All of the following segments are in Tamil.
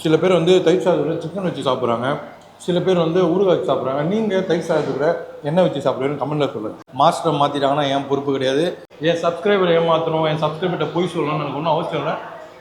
சில பேர் வந்து தயிர் சாதத்தில் சிக்கன் வச்சு சாப்பிட்றாங்க, சில பேர் வந்து ஊறுகாய் வச்சு சாப்பிட்றாங்க. நீங்கள் தயிர் சாதத்துக்கு என்ன வச்சு சாப்பிட்றீங்கன்னு கமெண்ட்டில் சொல்லுங்கள். மாஸ்டர் மாற்றிட்டாங்கன்னா என் பொறுப்பு கிடையாது. என் சப்ஸ்கிரைபர் ஏமாற்றணும், என் சப்ஸ்கிரைபர்கிட்ட போய் சொல்லணும்னு எனக்கு ஒன்றும் அவசியம் இல்லை.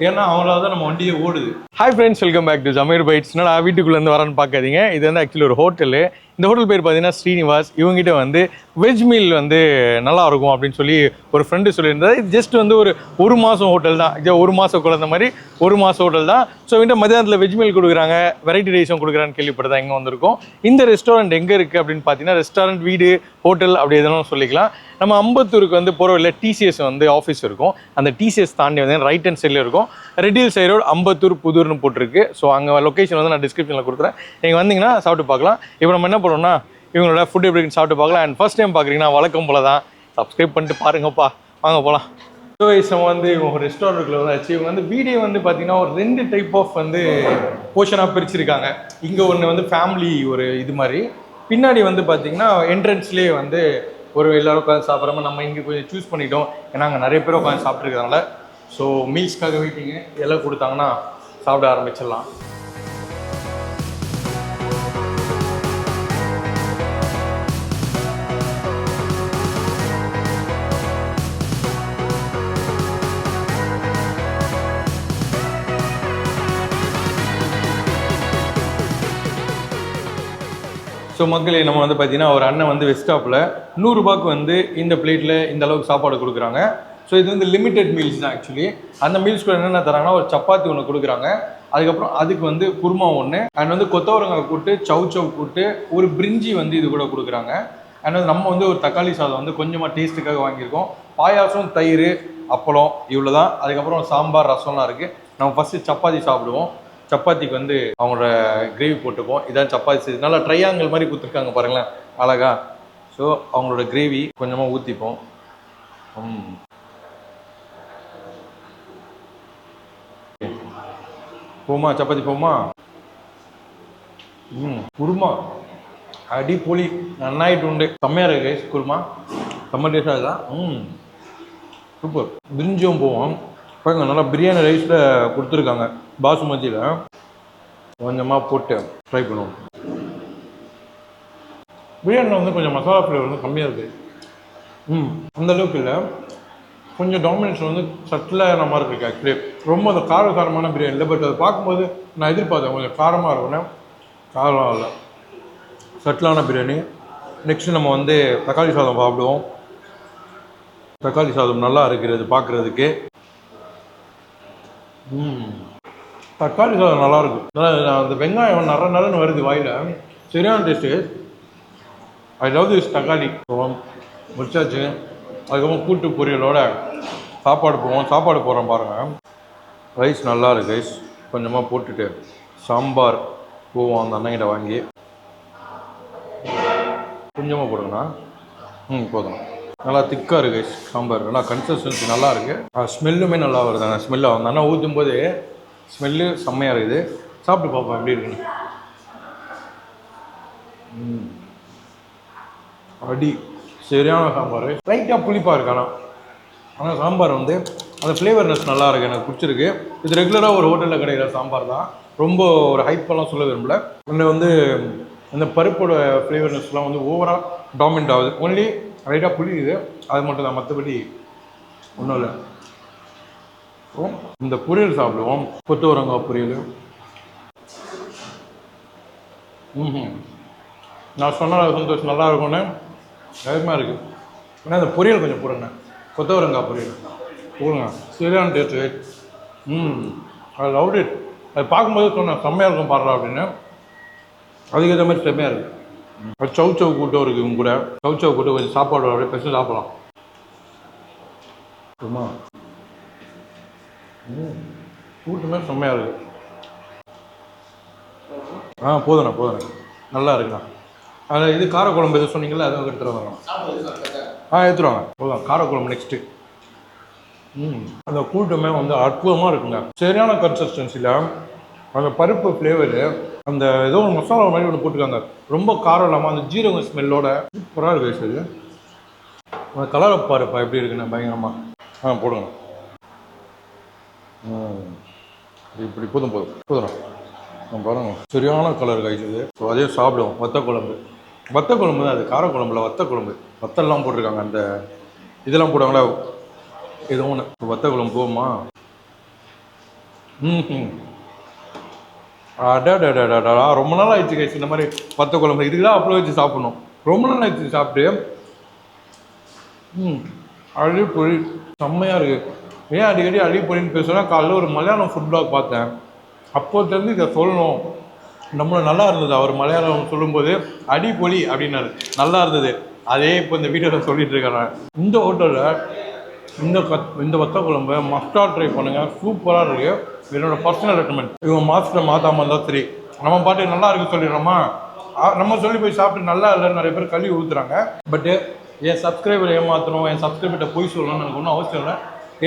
ஏன்னா அவங்களால தான் நம்ம வண்டியே ஓடுது. Hi friends, welcome back to Jameer Bites. நான் வீட்டுக்குள்ளேருந்து வரேன்னு பார்க்காதீங்க. இது வந்து ஆக்சுவலி ஒரு ஹோட்டலு. இந்த ஹோட்டல் பேர் பார்த்தீங்கன்னா ஸ்ரீனிவாஸ். இவங்ககிட்ட வந்து வெஜ் மீல் வந்து நல்லாயிருக்கும் அப்படின்னு சொல்லி ஒரு ஃப்ரெண்டு சொல்லியிருந்தாரு. இது ஜஸ்ட் வந்து ஒரு மாதம் ஹோட்டல் தான். இது ஒரு மாதம் குழந்த மாதிரி ஒரு மாதம் ஹோட்டல் தான். ஸோ இவங்க மத்தியானத்தில் வெஜ் மீல் கொடுக்குறாங்க, வெரைட்டி ரைஸும் கொடுக்குறான்னு கேள்விப்பட்டு தான் இங்கே வந்திருக்கோம். இந்த ரெஸ்டாரண்ட் எங்கே இருக்குது அப்படின்னு பார்த்தீங்கன்னா, ரெஸ்டாரண்ட், வீடு, ஹோட்டல் அப்படி எதுவும் சொல்லிக்கலாம். நம்ம அம்பத்தூருக்கு வந்து போகிற வழியில் டிசிஎஸ் வந்து ஆஃபீஸ் இருக்கும். அந்த டிசிஎஸ் தாண்டி வந்து ரைட் ஹேண்ட் சைடில் இருக்கும். ரெட்டில் சைடு ரோடு, அம்பத்தூர் புதூர்னு போட்டிருக்கு. ஸோ அங்கே லொக்கேஷன் வந்து நான் டிஸ்கிரிப்ஷனில் கொடுத்துறேன். நீங்கள் வந்தீங்கன்னா சாப்பிட்டு பார்க்கலாம். இப்போ நம்ம என்ன பண்ணுறோம்னா, இவங்களோட ஃபுட் எப்படி இருக்குன்னு சாப்பிட்டு பார்க்கலாம். அண்ட் ஃபர்ஸ்ட் டைம் பார்க்குறீங்கன்னா வழக்கம் போல தான் சப்ஸ்கிரைப் பண்ணிட்டு பாருங்கப்பா. வாங்க போகலாம். ஸோ நம்ம வந்து இவங்க ரெஸ்டாரண்ட்டுக்குள்ள வந்தாச்சு. இவங்க வந்து வீடியோ வந்து பார்த்தீங்கன்னா ஒரு 2 டைப் ஆஃப் வந்து போர்ஷனாக பிரிச்சிருக்காங்க. இங்கே ஒன்று வந்து ஃபேமிலி ஒரு இது மாதிரி, பின்னாடி வந்து பார்த்தீங்கன்னா என்ட்ரன்ஸ்லேயே வந்து ஒரு எல்லோரும் உட்காந்து சாப்பிட்ற மாதிரி நம்ம இங்கே கொஞ்சம் சூஸ் பண்ணிட்டோம். ஏன்னா அங்கே நிறைய பேர் உட்காந்து சாப்பிட்ருக்கறனால. ஸோ மீல்ஸ்க்காக வெயிட்டிங்கு, எல்லாம் கொடுத்தாங்கன்னா சாப்பிட ஆரம்பிச்சிடலாம். ஸோ மக்களே, நம்ம வந்து பார்த்தீங்கன்னா ஒரு அண்ணன் வந்து வெஸ்டாப்பில் 100 ரூபாய்க்கு வந்து இந்த பிளேட்டில் இந்த அளவுக்கு சாப்பாடு கொடுக்குறாங்க. ஸோ இது வந்து லிமிட்டெட் மீல்ஸ் தான் ஆக்சுவலி. அந்த மீல்ஸ்க்கு என்னென்ன தராங்கன்னா, ஒரு சப்பாத்தி ஒன்று கொடுக்குறாங்க, அதுக்கப்புறம் அதுக்கு வந்து குருமா ஒன்று, அண்ட் வந்து கொத்தவரங்காய் கூட்டு, சவ் கூட்டு, ஒரு பிரிஞ்சி வந்து இது கூட கொடுக்குறாங்க. அண்ட் வந்து நம்ம வந்து ஒரு தக்காளி சாதம் வந்து கொஞ்சமாக டேஸ்ட்டுக்காக வாங்கியிருக்கோம். பாயாசம், தயிர், அப்பளம், இவ்வளோ தான். அதுக்கப்புறம் சாம்பார், ரசம்லாம் இருக்குது. நம்ம ஃபஸ்ட்டு சப்பாத்தி சாப்பிடுவோம். சப்பாத்திக்கு வந்து அவங்களோட கிரேவி போட்டுப்போம். இதான் சப்பாத்தி. நல்லா ட்ரையாங்கிள் மாதிரி கொடுத்துருக்காங்க பாருங்களேன், அழகா. ஸோ அவங்களோட கிரேவி கொஞ்சமாக ஊற்றிப்போம். போமா சப்பாத்தி போமா. குருமா அடிப்பொலி, நன்னாயிட்டு உண்டு. செம்மையாக இருக்கு கைஸ். குருமா செம்ம டேஸ்டாக இருக்குதான். சூப்பர். பிரிஞ்சும் போவோம் பாருங்க. நல்லா பிரியாணி ரைஸில் கொடுத்துருக்காங்க, பாசுமதியில். கொஞ்சமாக போட்டு ட்ரை பண்ணுவோம். பிரியாணியில் வந்து கொஞ்சம் மசாலா ஃப்ளேவர் வந்து கம்மியாக இருக்குது. அந்தளவுக்கு இல்லை, கொஞ்சம் டாமினேஷன் வந்து சட்டிலான மாதிரி இருக்குது ஆக்சுவலி. ரொம்ப அந்த காரசாரமான பிரியாணி இல்லை. பட் அதை பார்க்கும்போது நான் எதிர்பார்த்தேன் கொஞ்சம் காரமாக இருக்குன்னு. காரம் இல்லை, சட்டிலான பிரியாணி. நெக்ஸ்ட்டு நம்ம வந்து தக்காளி சாதம் சாப்பிடுவோம். தக்காளி சாதம் நல்லா இருக்கிறது பார்க்குறதுக்கு. தக்காளி சாதம் நல்லாயிருக்கும். அந்த வெங்காயம் நரன்னு வருது வாயில், சரியான டேஸ்ட்டு. ஐ லவ் திஸ் தக்காளி. முடிச்சாச்சு. அதுக்கப்புறம் கூட்டு பொரியலோட சாப்பாடு போவோம். சாப்பாடு போடுறோம் பாருங்கள். ரைஸ் நல்லா இருக்குது ரைஸ். கொஞ்சமாக போட்டுட்டு சாம்பார் போவோம் அந்த அண்ணங்கிட்ட வாங்கி. கொஞ்சமாக போடுங்கண்ணா. போதும். நல்லா திக்காக இருக்குது ரைஸ். சாம்பார் நல்லா கன்சிஸ்டன்சி நல்லா இருக்குது. ஸ்மெல்லுமே நல்லா வருது. அந்த ஸ்மெல்லை அந்த அண்ணா ஊற்றும் போது ஸ்மெல்லு செம்மையாக இருக்குது. சாப்பிட்டு பார்ப்போம் எப்படி இருக்குன்னு. அடி சரியான சாம்பார். லைட்டாக புளிப்பாக இருக்கு. ஆனால் சாம்பார் வந்து அந்த ஃப்ளேவர்னஸ் நல்லா இருக்குது, எனக்கு பிடிச்சிருக்கு. இது ரெகுலராக ஒரு ஹோட்டலில் கிடைக்கிற சாம்பார் தான். ரொம்ப ஒரு ஹைப்பெல்லாம் சொல்ல விரும்பல. இன்னும் வந்து இந்த பருப்போட ஃப்ளேவர்னஸ்லாம் வந்து ஓவராக டாமினேட் ஆகுது. ஒன்லி லைட்டாக புளியுது, அது மட்டும் தான். மற்றபடி ஒன்றும் இல்லை. இந்த பொரியல் சாப்பிடுவோம். கொத்தவரங்காய் பொரியல். நான் சொன்ன சந்தோஷம் நல்லா இருக்கும்னு பயமாக இருக்குது. ஏன்னா இந்த பொரியல் கொஞ்சம் போடுங்க, கொத்தவரங்காய் பொரியல் போடுங்க, சரியான டேஸ்ட்டு. I love it. அது பார்க்கும்போது சொன்னேன் செம்மையாக இருக்கும் பாடுறா அப்படின்னு. அதுக்கேற்ற மாதிரி செம்மையாக இருக்குது. சவ் கூட்டம் இருக்குது. இவங்க கூட சவ் கூட்டம் கொஞ்சம் சாப்பாடு அப்படியே பெருசாக சாப்பிடலாம். சும்மா கூட்டுமே செம்மையாக இருக்குது. போதுண்ணா நல்லா இருக்குண்ணா. அதில் இது காரக்குழம்பு எது சொன்னீங்களா, அதை எடுத்துகிட்டு வாங்க. எடுத்துருவாங்க. போதும். காரக்குழம்பு நெக்ஸ்ட்டு. அந்த கூட்டமே வந்து அற்புதமாக இருக்குங்க. சரியான கன்சிஸ்டன்சியில் அந்த பருப்பு ஃப்ளேவரு, அந்த ஏதோ ஒரு மசாலா மாதிரி ஒன்று போட்டுருக்காங்க. ரொம்ப காரம் இல்லாமல் அந்த ஜீரக ஸ்மெல்லோட சூப்பராக இருக்குது சரி. அந்த கலரை பாருப்பா எப்படி இருக்குண்ணா, பயங்கரமாக. போடுங்க. இப்படி போதும். பாருங்க சரியான கலர் கைஸ் இது. ஸோ அதே சாப்பிடுவோம். வத்த குழம்பு தான் அது, காரக்குழம்புல வத்த குழம்பு. வத்தெல்லாம் போட்டிருக்காங்க, அந்த இதெல்லாம் போடுவாங்களா ஏதோ ஒன்று. வத்த குழம்பு போகுமா? அடாடாடாடா, ரொம்ப நாள் ஆயிடுச்சு கைஸ் இந்த மாதிரி வத்த குழம்பு. இதுக்கு தான் அப்பளம் வச்சு சாப்பிடணும். ரொம்ப நாள் ஆயிடுச்சு சாப்பிட்டு. அழி பொழி செம்மையாக இருக்குது. ஏன் அடிக்கடி அழி பொழின்னு பேசுகிறேன், காலையில் ஒரு மலையாளம் ஃபுட் பிளாக் பார்த்தேன். அப்போதுலேருந்து இதை சொல்லணும், நம்மள நல்லா இருந்தது. அவர் மலையாளம் சொல்லும்போது அடிப்பொலி அப்படின்னாரு, நல்லா இருந்தது. அதே இப்போ இந்த வீடியோவில் சொல்லிட்டு இருக்கிறேன். இந்த ஹோட்டலில் இந்த வத்த குழம்பு மஸ்டாக ட்ரை பண்ணுங்கள், சூப்பராக இருக்குது. என்னோட பர்சனல் ரெக்கமெண்ட். இவங்க மாஸ்டர் மாத்தாமல் இருந்தால் சரி, நம்ம பாட்டு நல்லா இருக்குன்னு சொல்லிடுறோமா, நம்ம சொல்லி போய் சாப்பிட்டு நல்லா இல்லைன்னு நிறைய பேர் கழுவி ஊற்றுறாங்க. பட்டு என் சப்ஸ்கிரைபர் ஏமாற்றணும், என் சப்ஸ்கிரைபர்கிட்ட போய் சொல்லணும்னு எனக்கு ஒன்றும் அவசியம் இல்லை.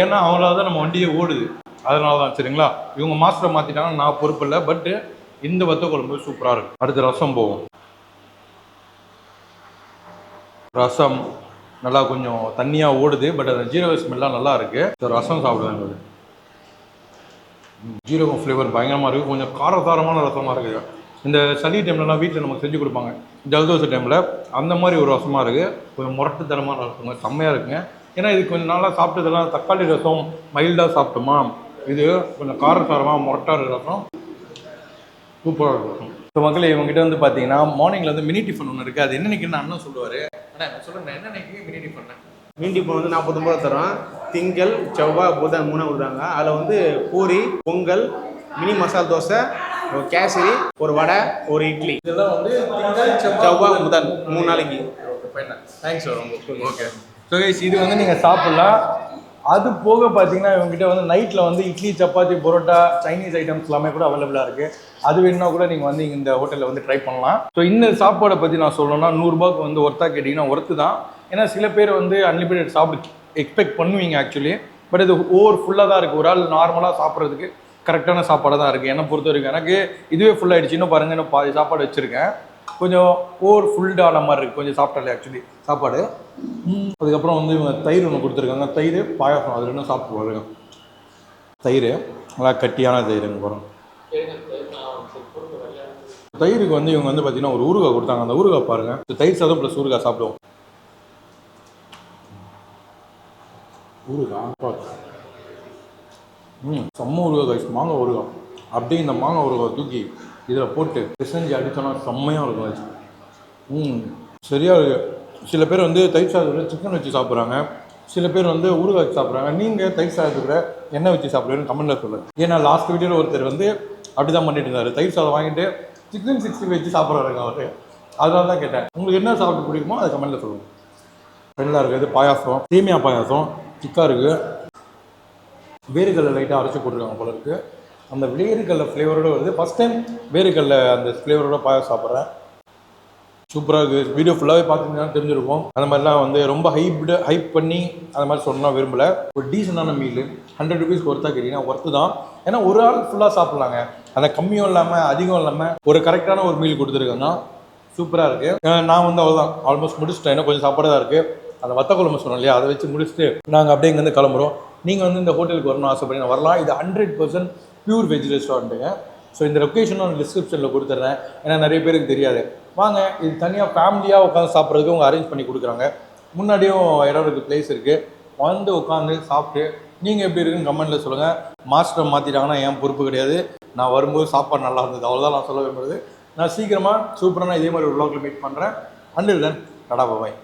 ஏன்னா அவங்களால தான் நம்ம வண்டியே ஓடுது. அதனால தான் சரிங்களா. இவங்க மாஸ்டரை மாற்றிட்டாங்கன்னா நான் பொறுப்பு இல்லை. பட்டு இந்த வத்த குழம்பு சூப்பராக இருக்குது. அடுத்து ரசம் போகும். ரசம் நல்லா கொஞ்சம் தண்ணியாக ஓடுது, பட் அந்த ஜீரக ஸ்மெல்லாம் நல்லா இருக்குது. ஸோ ரசம் சாப்பிடுவேன். ஜீரகம் ஃப்ளேவர் பயங்கரமாக இருக்குது. கொஞ்சம் காரசாரமான ரசமாக இருக்குது. இந்த சளி டைம்லலாம் வீட்டில் நமக்கு செஞ்சு கொடுப்பாங்க, ஜலதோஷ டைமில், அந்த மாதிரி ஒரு ரசமாக இருக்குது. கொஞ்சம் முரட்டுத்தரமான ரசம், செம்மையாக இருக்குங்க. ஏன்னா இது கொஞ்சம் நாளாக சாப்பிட்டதெல்லாம் தக்காளி ரசம் மைல்டாக சாப்பிட்டோமா, இது கொஞ்சம் காரசாரமாக முரட்டாக இருக்கிற ரசம் சூப்பராக இருக்கும். இப்போ மக்களே இவங்ககிட்ட வந்து பார்த்தீங்கன்னா மார்னிங்கில் வந்து மினி டிஃபன் ஒன்று இருக்குது. அது என்ன நினைக்கிறேன்னு அண்ணன் சொல்லுவார். ஆனால் சொல்லுங்கள், என்ன நினைக்கிறீங்க மினி டிஃபன்? மீன் டிஃபன் வந்து 49 ரூபா தரோம். திங்கள் செவ்வாய் புதன் 3 கொடுக்குறாங்க. அதில் வந்து பூரி, பொங்கல், மினி மசால் தோசை, ஒரு கேசரி, ஒரு வடை, ஒரு இட்லி. இதெல்லாம் வந்து திங்கள் செவ்வாய் புதன் 3 நாளைக்கு. தேங்க்ஸ் ரொம்ப. ஓகே. ஸோ கைஸ் இது வந்து நீங்கள் சாப்பிட்லாம். அது போக பார்த்தீங்கன்னா இவங்ககிட்ட வந்து நைட்டில் வந்து இட்லி, சப்பாத்தி, பரோட்டா, சைனீஸ் ஐட்டம்ஸ் எல்லாமே கூட அவைலபிளாக இருக்குது. அது வேணுன்னா கூட நீங்கள் வந்து இந்த ஹோட்டலில் வந்து ட்ரை பண்ணலாம். ஸோ இந்த சாப்பாடை பற்றி நான் சொல்லணும்னா 100 ரூபாய்க்கு வந்து ஒர்த்தாக கேட்டிங்கன்னா ஒர்த்து தான். ஏன்னா சில பேர் வந்து அன்லிமிட்டட் சாப்பிட்டு எக்ஸ்பெக்ட் பண்ணுவீங்க ஆக்சுவலி. பட் இது ஓவர் ஃபுல்லாக தான் இருக்குது. ஒரு ஆள் நார்மலாக சாப்பிட்றதுக்கு கரெக்டான சாப்பாடாக தான் இருக்குது என்னை பொறுத்த வரைக்கும். எனக்கு இதுவே ஃபுல்லாகிடுச்சு. இன்னும் பாருங்கள், இன்னும் பாதி சாப்பாடு வச்சுருக்கேன். கொஞ்சம் ஓவர் ஃபுல்டான மாதிரி இருக்குது கொஞ்சம் சாப்பிட்டாலே ஆக்சுவலி சாப்பாடு. அதுக்கப்புறம் வந்து இவங்க தயிர் ஒன்று கொடுத்துருக்காங்க. தயிர் பாயாசம், அது ரெண்டும் சாப்பிட்டு வருங்க. தயிர் நல்லா கட்டியான தயிருங்க போகிறோம். தயிருக்கு வந்து இவங்க வந்து பார்த்தீங்கன்னா ஒரு ஊறுகாய் கொடுத்தாங்க. அந்த ஊறுகாய் பாருங்கள். தயிர் சாதம் ப்ளஸ் ஊறுகாய் சாப்பிடுவோம். ஊறுகாய் செம்ம ஊறுகாய், மாங்காய் ஊறுகாய். அப்படியே இந்த மாங்காய் ஊறுகாய் தூக்கி இதில் போட்டு பிசைஞ்சு அடித்தோன்னா செம்மையாக இருக்கும். சரியாக இருக்குது. சில பேர் வந்து தயிர் சாதத்தில் சிக்கன் வச்சு சாப்பிட்றாங்க, சில பேர் வந்து ஊறுகாய் வச்சு சாப்பிட்றாங்க. நீங்கள் தயிர் சாதத்துக்கு எண்ணெய் வச்சு சாப்பிடுவேன்னு கமெண்ட்டில் சொல்லுங்கள். ஏன்னா லாஸ்ட் வீடியோவில் ஒருத்தர் வந்து அப்படி தான் பண்ணிட்டு இருந்தார். தயிர் சாதம் வாங்கிட்டு சிக்கன் 60 வச்சு சாப்பிட்றாருங்க அவர். அதனால தான் கேட்டேன், உங்களுக்கு என்ன சாப்பிட்டு பிடிக்குமோ அதை கமெண்ட்டில் சொல்லுங்கள். ரெண்டாக இருக்குது பாயாசம், சேமியா பாயாசம் திக்காக இருக்குது. வேர்க்கடலை லைட்டாக அரைச்சி போட்டிருக்காங்க போல இருக்குது. அந்த வேர்க்கடலை ஃப்ளேவரோடு வருது. ஃபஸ்ட் டைம் வேர்க்கடலை அந்த ஃப்ளேவரோட பாயாசம் சாப்பிட்றேன். சூப்பராக இருக்குது. வீடியோ ஃபுல்லாகவே பார்த்துருந்தீங்கன்னா தெரிஞ்சிருக்கும். அந்த மாதிரிலாம் வந்து ரொம்ப ஹைப் பண்ணி அந்த மாதிரி சொன்னால் விரும்பலை. ஒரு டீசெண்டான மீல் 100 ருபீஸ்க்கு ஒர்த்தாக கேட்டிங்கன்னா ஒர்த்து தான். ஏன்னா ஒரு ஆள் ஃபுல்லாக சாப்பிட்லாங்க. அந்த கம்மியும் இல்லாமல் அதிகம் இல்லாமல் ஒரு கரெக்டான ஒரு மீல் கொடுத்துருக்கேன்னா சூப்பராக இருக்குது. நான் வந்து அவ்வளோதான் ஆல்மோஸ்ட் முடிச்சுட்டேன். இன்னும் கொஞ்சம் சாப்பாடு தான் இருக்குது. அந்த வத்த குழம்பு சொன்னோம் இல்லையா, அதை வச்சு முடிச்சுட்டு நாங்கள் அப்படியே இங்கேருந்து கிளம்புறோம். நீங்கள் வந்து இந்த ஹோட்டலுக்கு வரணும்னு ஆசைப்படி வரலாம். இது 100% பியூர் வெஜ் ரெஸ்டாரண்ட்டுங்க. ஸோ இந்த லொக்கேஷனும் டிஸ்கிரிப்ஷனில் கொடுத்துட்றேன். ஏன்னா நிறைய பேருக்கு தெரியாது. வாங்க, இது தனியாக ஃபேமிலியாக உட்காந்து சாப்பிட்றதுக்கு அவங்க அரேஞ்ச் பண்ணி கொடுக்குறாங்க. முன்னாடியும் இடம் இருக்குது, பிளேஸ் இருக்குது. வந்து உட்காந்து சாப்பிட்டு நீங்கள் எப்படி இருக்குன்னு கமெண்ட்டில் சொல்லுங்கள். மாஸ்டர் மாற்றிட்டாங்கன்னா என் பொறுப்பு கிடையாது. நான் வரும்போது சாப்பாடு நல்லா இருந்தது, அவ்வளோதான் நான் சொல்ல விரும்புறது. நான் சீக்கிரமாக சூப்பரான இதே மாதிரி ஒரு vlogல மீட் பண்ணுறேன். அண்டில் தென் டாடா பாய்.